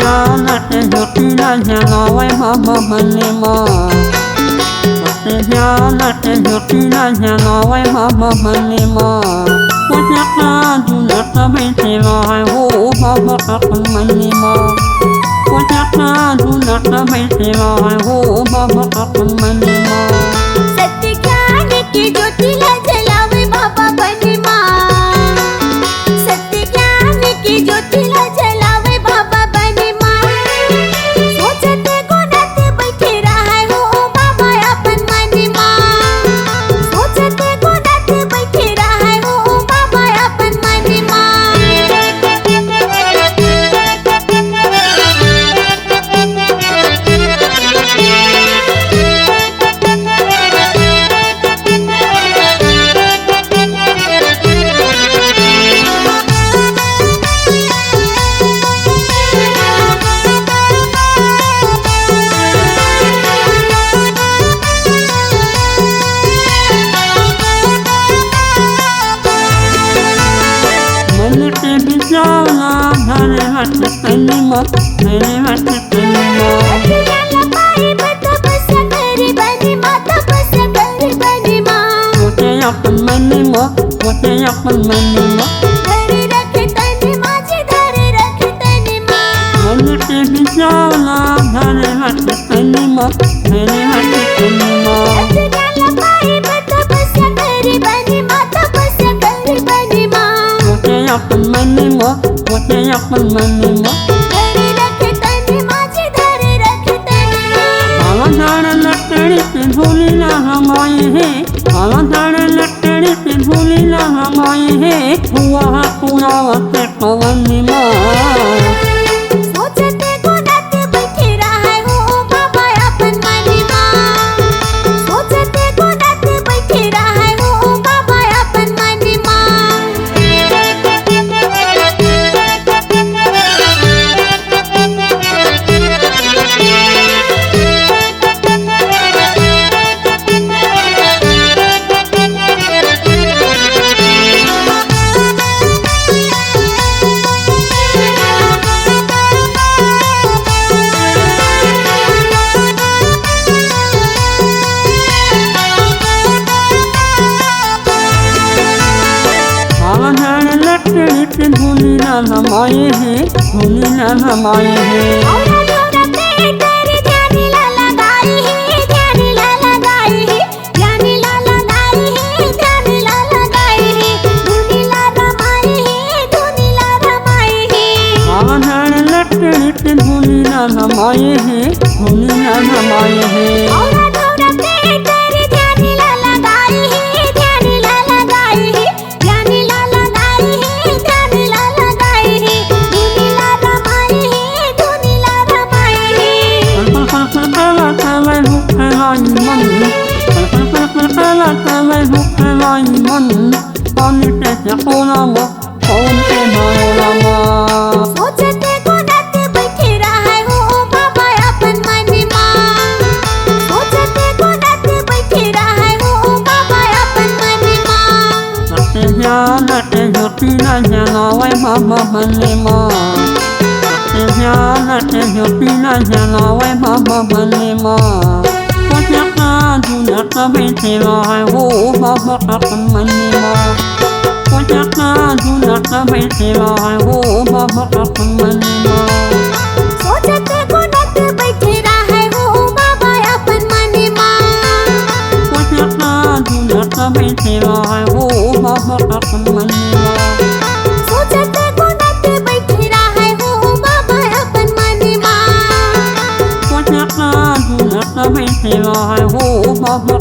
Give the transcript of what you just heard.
Te jotila jano wai mama manima Te jana te jotila jano wai mama manima Wajaka dunata binti lai ho mama akan manima Wajaka dunata binti lai ho mama akan manima सत्य ज्ञान की ज्योतिला जलावे बाबा बनिमा सत्य ज्ञान की ज्योतिला जलावे बाबा बनिमा सोचते गुणत बैठे रहा हो बाबा अपन मनिमा सोचते गुणत बैठे रहा हो बाबा अपन मनिमा Bicara dhare hati kanima dhare hati kanima अखियाँ लगाए तपस्या करे बनिमा तपस्या करे बनिमा Wote yapan manima wote yapan manima धरे रखे तनिमा जी धरे रखे Tanima Manute bicara dhare hati kanima dhare hati kanima अखियाँ लगाए तपस्या करे बनिमा तपस्या करे बनिमा Wote yapan manima wote yapan manima धरे रखे तनिमा जी धरे रखे Tanima Aladhara lattadi se dhuli na hamaye hai Aladhara lattadi se dhuli na hamaye hai Hua hakuna vate pavanima सोचते गुणत बैठे रहा हो बाबा अपन मनिमा सोचते गुणत बैठे रहा हो बाबा अपन मनिमा Aladhara lattadi se dhuli na hamaye hai dhuli na hamaye hai औरा धोरा पे तेरे ध्यान ला लगाई है ध्यान ला लगाई है ध्यान ला लगाई है ध्यान ला लगाई है धुनी ला रमाई है धुनी ला रमाई है Aladhara lattadi se dhuli na hamaye hai dhuli na hamaye hai औरा धोरा पे तेरे ध्यान ला लगाई है ध्यान ला लगाई है ध्यान ला लगाई है ध्यान ला लगाई है धुनी ला रमाई है धुनी ला रमाई है सोचते गुणत बैठे रहा हो बाबा अपन मनिमा सोचते गुणत बैठे रहा हो बाबा अपन मनिमा Mama manima te jotila jana wai mama manima Wajaka dunata binti lai ho mama akan manima Wajaka dunata binti lai ho mama akan manima सोचते गुणत बैठे रहा हो बाबा अपन मनिमा Wajaka dunata binti lai ho mama akan manima सोचते गुणत बैठे रहा हो बाबा अपन मनिमा Wajaka dunata binti lai ho mama